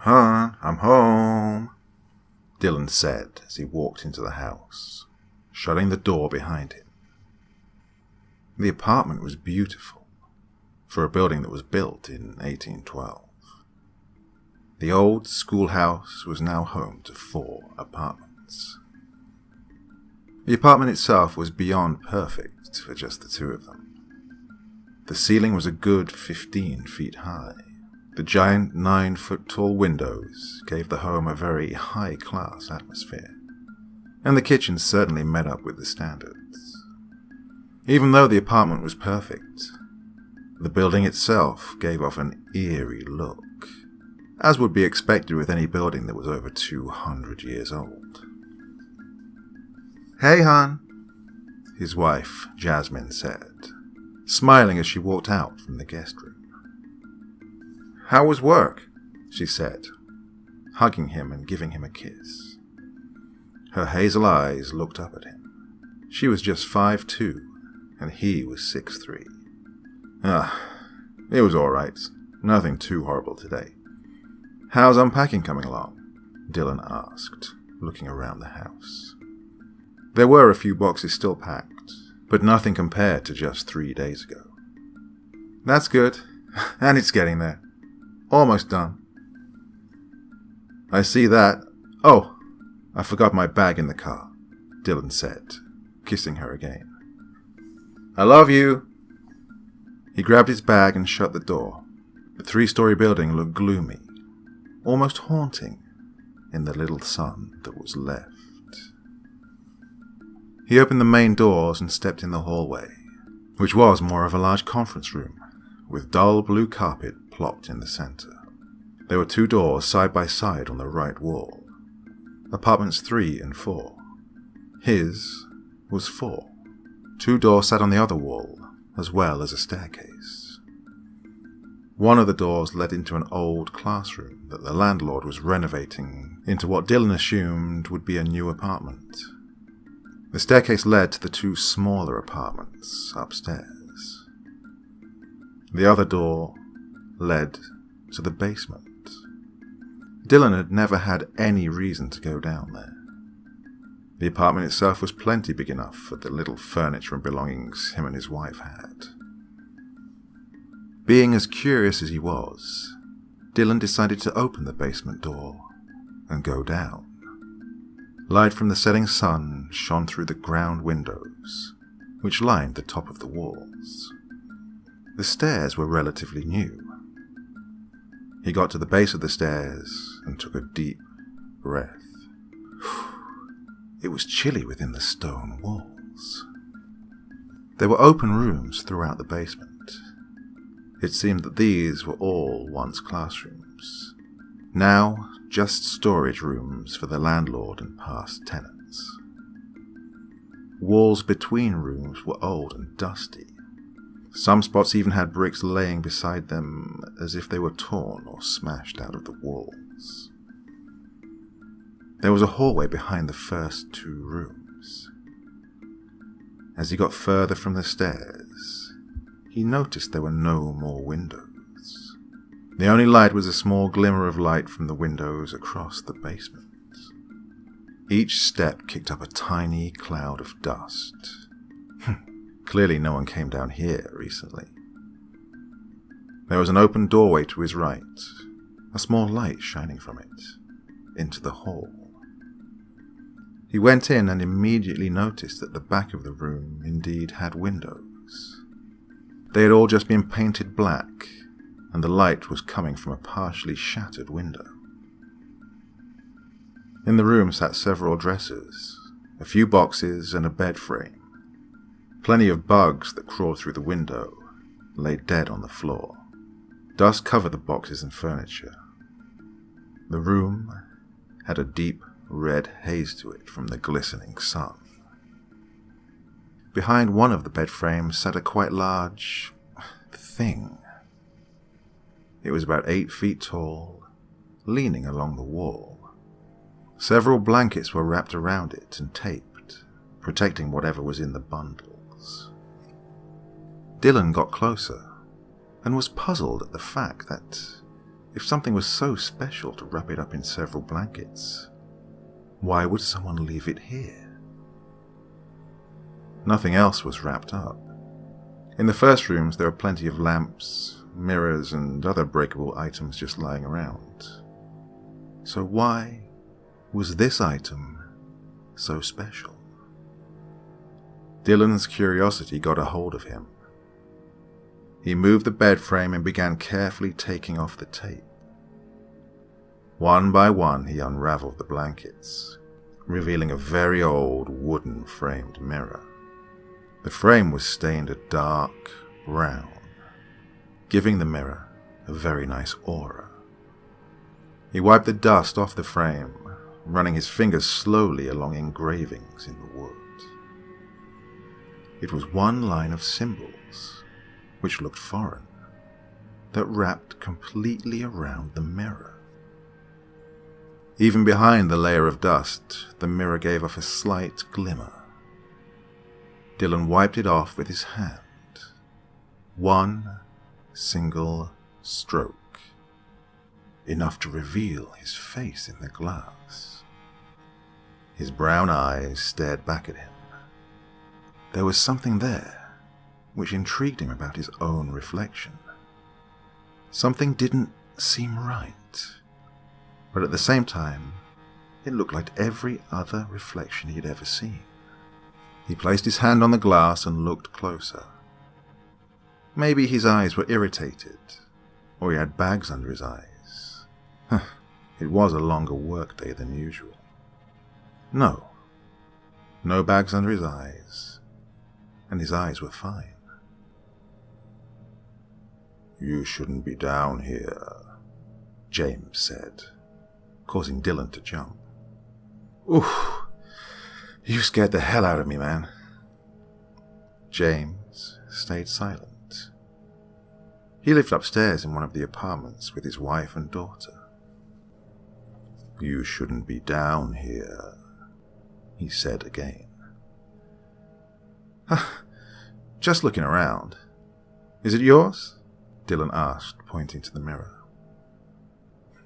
"Hon, I'm home," Dylan said as he walked into the house, shutting the door behind him. The apartment was beautiful, for a building that was built in 1812. The old schoolhouse was now home to 4 apartments. The apartment itself was beyond perfect for just the 2 of them. The ceiling was a good 15 feet high. The giant 9-foot-tall windows gave the home a very high-class atmosphere, and the kitchen certainly met up with the standards. Even though the apartment was perfect, the building itself gave off an eerie look, as would be expected with any building that was over 200 years old. "Hey, hon," his wife, Jasmine, said, smiling as she walked out from the guest room. "How was work?" she said, hugging him and giving him a kiss. Her hazel eyes looked up at him. She was just 5'2", and he was 6'3". It was all right. Nothing too horrible today. "How's unpacking coming along?" Dylan asked, looking around the house. There were a few boxes still packed, but nothing compared to just 3 days ago. "That's good, and it's getting there. Almost done." "I see that. Oh, I forgot my bag in the car," Dylan said, kissing her again. "I love you." He grabbed his bag and shut the door. The 3-story building looked gloomy, almost haunting, in the little sun that was left. He opened the main doors and stepped in the hallway, which was more of a large conference room, with dull blue carpet plopped in the center. There were 2 doors side by side on the right wall. Apartments 3 and 4. His was 4. 2 doors sat on the other wall, as well as a staircase. One of the doors led into an old classroom that the landlord was renovating into what Dylan assumed would be a new apartment. The staircase led to the 2 smaller apartments upstairs. The other door led to the basement. Dylan had never had any reason to go down there. The apartment itself was plenty big enough for the little furniture and belongings him and his wife had. Being as curious as he was, Dylan decided to open the basement door and go down. Light from the setting sun shone through the ground windows, which lined the top of the walls. The stairs were relatively new. He got to the base of the stairs and took a deep breath. It was chilly within the stone walls. There were open rooms throughout the basement. It seemed that these were all once classrooms, now just storage rooms for the landlord and past tenants. Walls between rooms were old and dusty. Some spots even had bricks laying beside them as if they were torn or smashed out of the walls. There was a hallway behind the first 2 rooms. As he got further from the stairs, he noticed there were no more windows. The only light was a small glimmer of light from the windows across the basement. Each step kicked up a tiny cloud of dust. Clearly no one came down here recently. There was an open doorway to his right, a small light shining from it, into the hall. He went in and immediately noticed that the back of the room indeed had windows. They had all just been painted black, and the light was coming from a partially shattered window. In the room sat several dressers, a few boxes and a bed frame. Plenty of bugs that crawled through the window lay dead on the floor. Dust covered the boxes and furniture. The room had a deep red haze to it from the glistening sun. Behind one of the bed frames sat a quite large thing. It was about 8 feet tall, leaning along the wall. Several blankets were wrapped around it and taped, protecting whatever was in the bundles. Dylan got closer and was puzzled at the fact that If something was so special to wrap it up in several blankets, why would someone leave it here? Nothing else was wrapped up. In the first rooms, there were plenty of lamps, mirrors, and other breakable items just lying around. So why was this item so special? Dylan's curiosity got a hold of him. He moved the bed frame and began carefully taking off the tape. One by one, he unraveled the blankets, revealing a very old wooden framed mirror. The frame was stained a dark brown, giving the mirror a very nice aura. He wiped the dust off the frame, running his fingers slowly along engravings in the wood. It was one line of symbols, which looked foreign, that wrapped completely around the mirror. Even behind the layer of dust, the mirror gave off a slight glimmer. Dylan wiped it off with his hand. One single stroke, enough to reveal his face in the glass. His brown eyes stared back at him. There was something there which intrigued him about his own reflection. Something didn't seem right, but at the same time, it looked like every other reflection he'd ever seen. He placed his hand on the glass and looked closer. Maybe his eyes were irritated, or he had bags under his eyes. It was a longer workday than usual. No bags under his eyes, and his eyes were fine. "You shouldn't be down here," James said, causing Dylan to jump. "Oof, you scared the hell out of me, man." James stayed silent. He lived upstairs in one of the apartments with his wife and daughter. "You shouldn't be down here," he said again. "Just looking around. Is it yours?" Dylan asked, pointing to the mirror.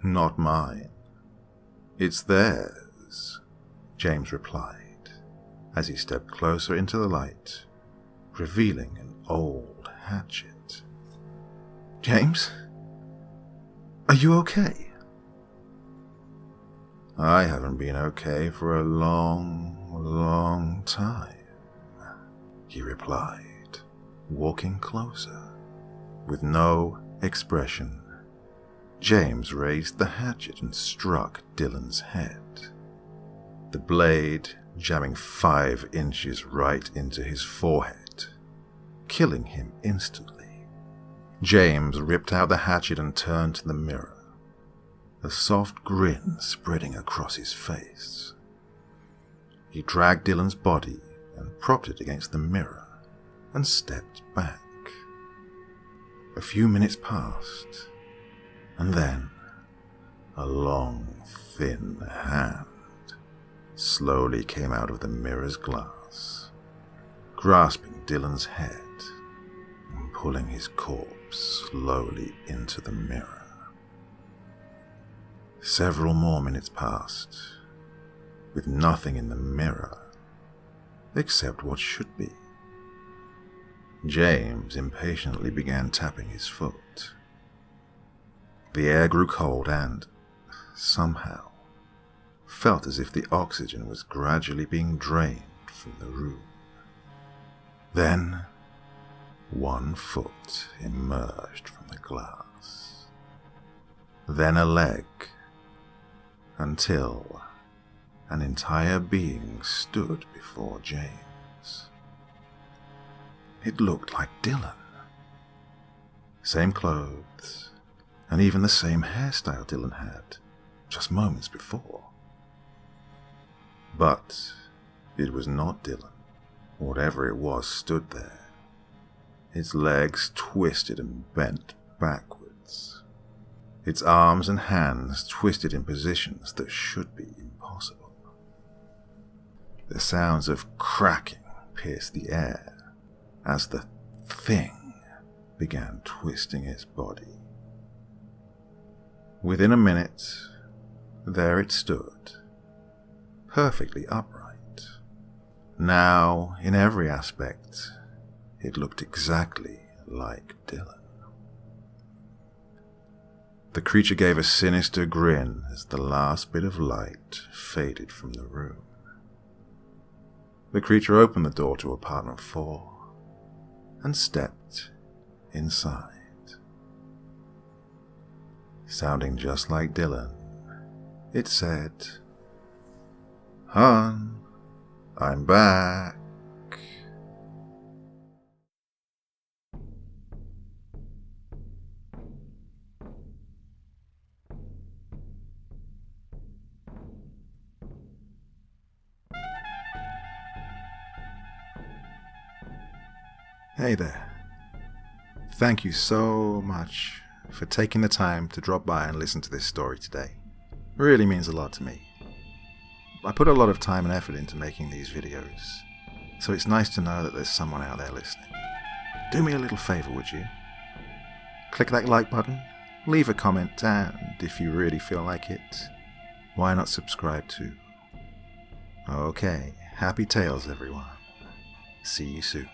"Not mine. It's theirs," James replied, as he stepped closer into the light, revealing an old hatchet. "James? Are you okay?" "I haven't been okay for a long time," he replied, walking closer. With no expression, James raised the hatchet and struck Dylan's head, the blade jamming 5 inches right into his forehead, killing him instantly. James ripped out the hatchet and turned to the mirror, a soft grin spreading across his face. He dragged Dylan's body and propped it against the mirror and stepped back. A few minutes passed, and then a long, thin hand slowly came out of the mirror's glass, grasping Dylan's head and pulling his corpse slowly into the mirror. Several more minutes passed, with nothing in the mirror except what should be. James impatiently began tapping his foot. The air grew cold and, somehow, felt as if the oxygen was gradually being drained from the room. Then, one foot emerged from the glass. Then a leg, until an entire being stood before James. It looked like Dylan. Same clothes, and even the same hairstyle Dylan had just moments before. But it was not Dylan. Whatever it was stood there, its legs twisted and bent backwards, its arms and hands twisted in positions that should be impossible. The sounds of cracking pierced the air as the thing began twisting its body. Within a minute, there it stood, perfectly upright. Now, in every aspect, it looked exactly like Dylan. The creature gave a sinister grin as the last bit of light faded from the room. The creature opened the door to apartment 4 and stepped inside. Sounding just like Dylan, it said, "Hon, I'm back." Hey there. Thank you so much for taking the time to drop by and listen to this story today. It really means a lot to me. I put a lot of time and effort into making these videos, so it's nice to know that there's someone out there listening. Do me a little favor, would you? Click that like button, leave a comment, and if you really feel like it, why not subscribe too? Okay, happy tales everyone. See you soon.